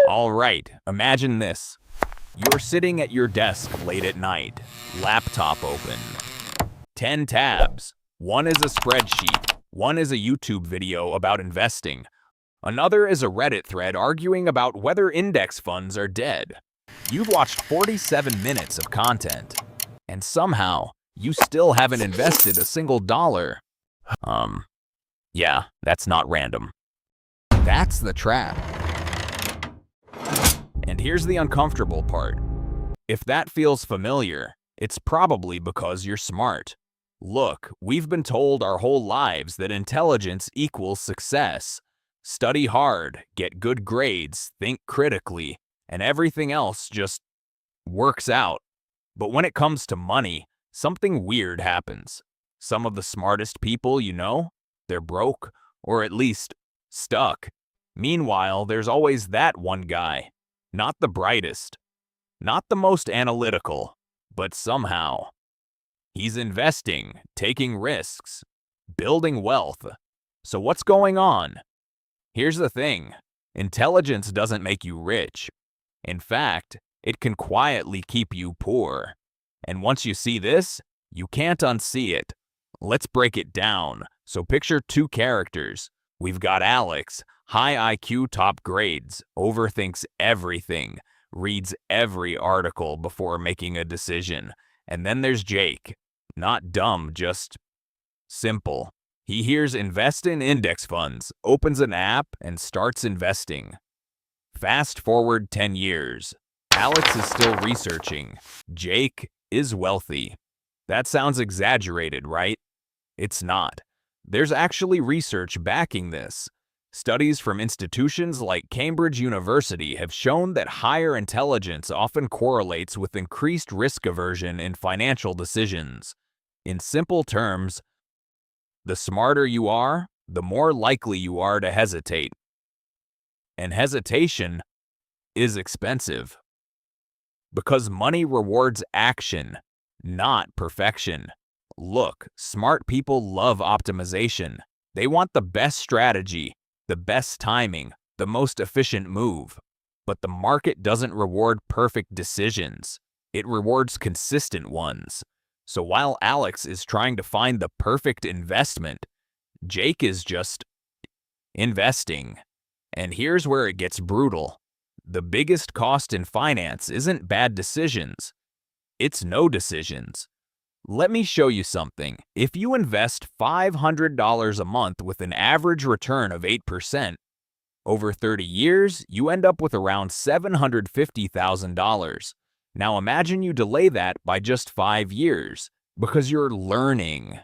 All right, imagine this. You're sitting at your desk late at night, laptop open. 10 tabs. One is a spreadsheet. One is a YouTube video about investing. Another is a Reddit thread arguing about whether index funds are dead. You've watched 47 minutes of content, and somehow you still haven't invested a single dollar. Yeah, that's not random. That's the trap. And here's the uncomfortable part. If that feels familiar, it's probably because you're smart. Look, we've been told our whole lives that intelligence equals success. Study hard, get good grades, think critically, and everything else just works out. But when it comes to money, something weird happens. Some of the smartest people you know, they're broke, or at least stuck. Meanwhile, there's always that one guy. Not the brightest, not the most analytical, but somehow he's investing, taking risks, building wealth. So what's going on? Here's the thing. Intelligence doesn't make you rich. In fact, it can quietly keep you poor. And once you see this, you can't unsee it. Let's break it down. So picture two characters. We've got Alex, high IQ, top grades, overthinks everything, reads every article before making a decision. And then there's Jake, not dumb, just simple. He hears invest in index funds, opens an app, and starts investing. Fast forward 10 years. Alex is still researching. Jake is wealthy. That sounds exaggerated, right? It's not. There's actually research backing this. Studies from institutions like Cambridge University have shown that higher intelligence often correlates with increased risk aversion in financial decisions. In simple terms, the smarter you are, the more likely you are to hesitate. And hesitation is expensive. Because money rewards action, not perfection. Look, smart people love optimization. They want the best strategy, the best timing, the most efficient move. But the market doesn't reward perfect decisions. It rewards consistent ones. So while Alex is trying to find the perfect investment, Jake is just investing. And here's where it gets brutal. The biggest cost in finance isn't bad decisions. It's no decisions. Let me show you something. If you invest $500 a month with an average return of 8%, over 30 years, you end up with around $750,000. Now imagine you delay that by just 5 years, because you're learning.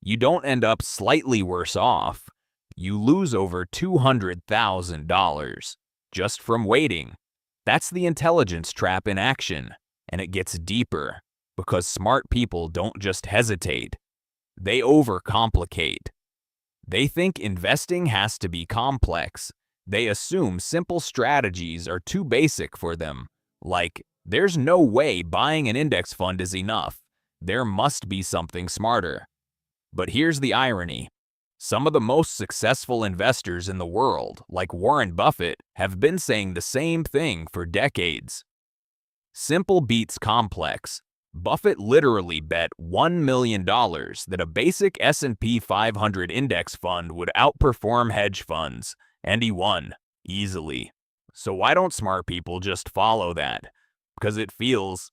You don't end up slightly worse off. You lose over $200,000 just from waiting. That's the intelligence trap in action, and it gets deeper. Because smart people don't just hesitate, they overcomplicate. They think investing has to be complex. They assume simple strategies are too basic for them. Like, there's no way buying an index fund is enough. There must be something smarter. But here's the irony. Some of the most successful investors in the world, like Warren Buffett, have been saying the same thing for decades. Simple beats complex. Buffett literally bet $1 million that a basic S&P 500 index fund would outperform hedge funds, and he won, easily. So why don't smart people just follow that? Because it feels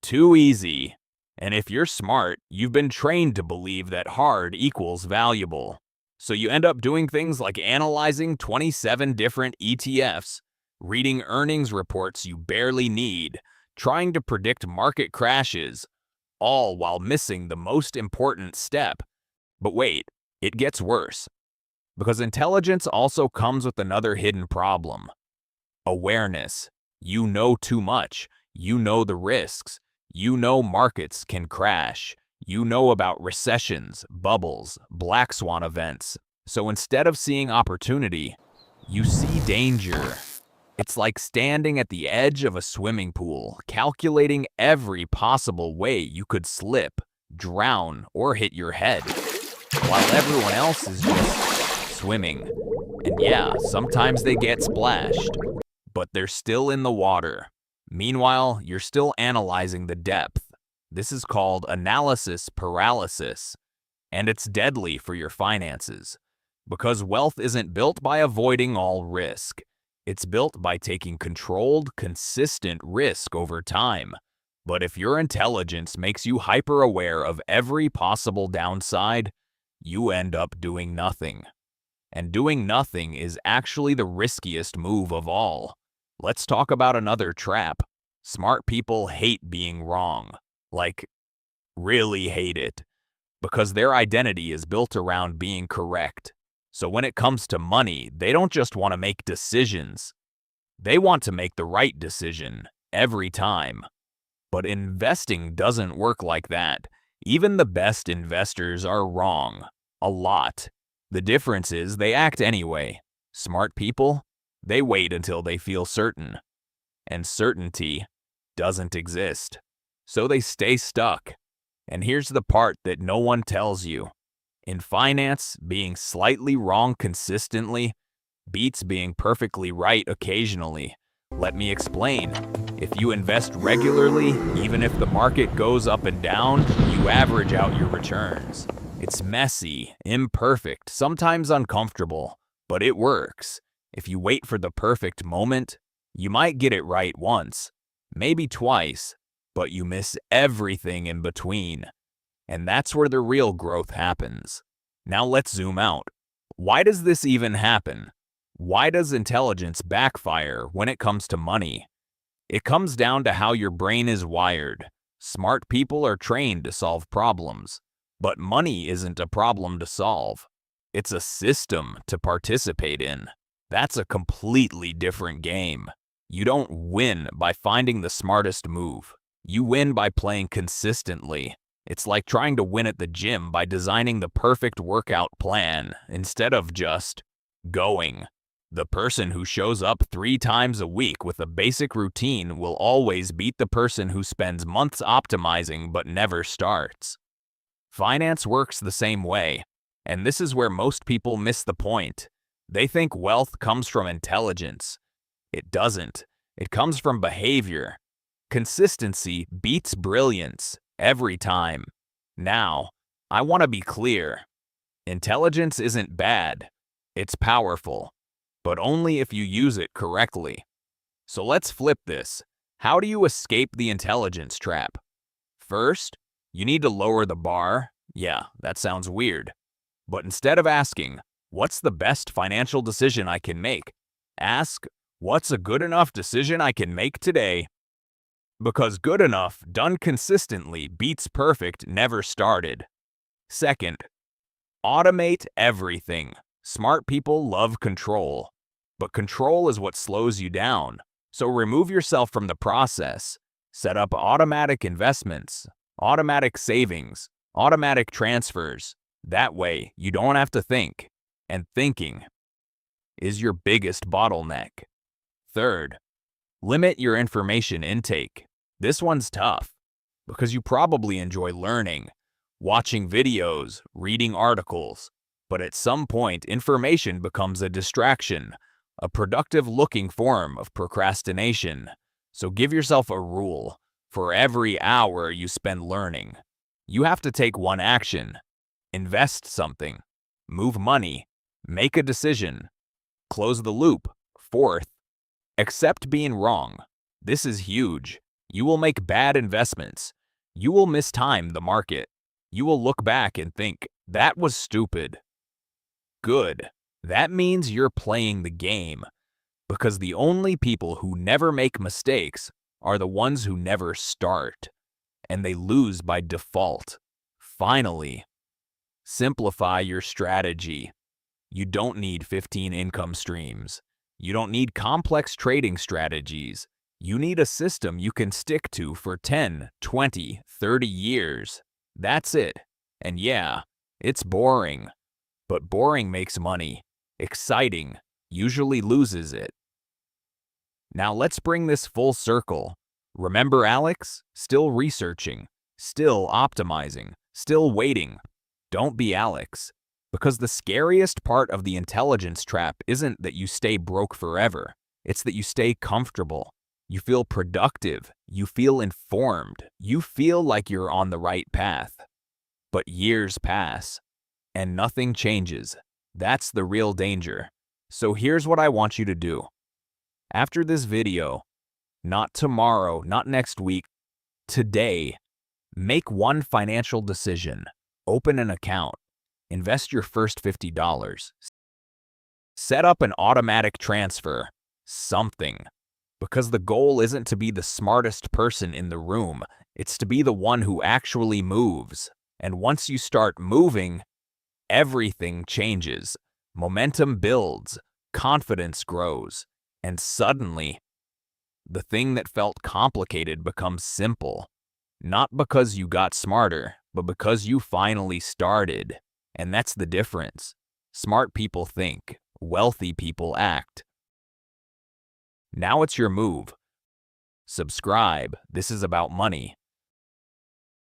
too easy. And if you're smart, you've been trained to believe that hard equals valuable. So you end up doing things like analyzing 27 different ETFs, reading earnings reports you barely need, trying to predict market crashes, all while missing the most important step. But wait, it gets worse. Because intelligence also comes with another hidden problem. Awareness. You know too much. You know the risks. You know markets can crash. You know about recessions, bubbles, black swan events. So instead of seeing opportunity, you see danger. It's like standing at the edge of a swimming pool, calculating every possible way you could slip, drown, or hit your head, while everyone else is just swimming. And yeah, sometimes they get splashed. but they're still in the water. Meanwhile, you're still analyzing the depth. This is called analysis paralysis, and it's deadly for your finances. Because wealth isn't built by avoiding all risk. It's built by taking controlled, consistent risk over time. But if your intelligence makes you hyper-aware of every possible downside, you end up doing nothing. And doing nothing is actually the riskiest move of all. Let's talk about another trap. Smart people hate being wrong. Like, really hate it. Because their identity is built around being correct. So when it comes to money, they don't just want to make decisions. They want to make the right decision every time. But investing doesn't work like that. Even the best investors are wrong. A lot. The difference is they act anyway. Smart people, they wait until they feel certain. And certainty doesn't exist. So they stay stuck. And here's the part that no one tells you. In finance, being slightly wrong consistently beats being perfectly right occasionally. Let me explain. If you invest regularly, even if the market goes up and down, you average out your returns. It's messy, imperfect, sometimes uncomfortable, but it works. If you wait for the perfect moment, you might get it right once, maybe twice, but you miss everything in between. And that's where the real growth happens. Now let's zoom out. Why does this even happen? Why does intelligence backfire when it comes to money? It comes down to how your brain is wired. Smart people are trained to solve problems, but money isn't a problem to solve. It's a system to participate in. That's a completely different game. You don't win by finding the smartest move. You win by playing consistently. It's like trying to win at the gym by designing the perfect workout plan instead of just going. The person who shows up 3 times a week with a basic routine will always beat the person who spends months optimizing but never starts. Finance works the same way, and this is where most people miss the point. They think wealth comes from intelligence. It doesn't. It comes from behavior. Consistency beats brilliance every time. Now, I want to be clear. Intelligence isn't bad. It's powerful, but only if you use it correctly. So let's flip this. How do you escape the intelligence trap? First, you need to lower the bar. Yeah, that sounds weird. But instead of asking, what's the best financial decision I can make? Ask, what's a good enough decision I can make today? Because good enough, done consistently, beats perfect, never started. Second, automate everything. Smart people love control, but control is what slows you down. So remove yourself from the process. Set up automatic investments, automatic savings, automatic transfers. That way, you don't have to think. And thinking is your biggest bottleneck. Third, limit your information intake. This one's tough because you probably enjoy learning, watching videos, reading articles, but at some point, information becomes a distraction, a productive-looking form of procrastination. So give yourself a rule. For every hour you spend learning, you have to take one action. Invest something, move money, make a decision, close the loop. Fourth, accept being wrong. This is huge. You will make bad investments. You will mistime the market. You will look back and think, that was stupid. Good. That means you're playing the game. Because the only people who never make mistakes are the ones who never start. And they lose by default. Finally, simplify your strategy. You don't need 15 income streams. You don't need complex trading strategies. You need a system you can stick to for 10, 20, 30 years. That's it. And yeah, it's boring. But boring makes money. Exciting usually loses it. Now let's bring this full circle. Remember Alex? Still researching, still optimizing, still waiting. Don't be Alex. Because the scariest part of the intelligence trap isn't that you stay broke forever. It's that you stay comfortable. You feel productive. You feel informed. You feel like you're on the right path. But years pass, and nothing changes. That's the real danger. So here's what I want you to do. After this video, not tomorrow, not next week, today, make one financial decision. Open an account. Invest your first $50. Set up an automatic transfer. Something. Because the goal isn't to be the smartest person in the room. It's to be the one who actually moves. And once you start moving, everything changes. Momentum builds. Confidence grows. And suddenly, the thing that felt complicated becomes simple. Not because you got smarter, but because you finally started. And that's the difference. Smart people think. Wealthy people act. Now it's your move. Subscribe. This is about money.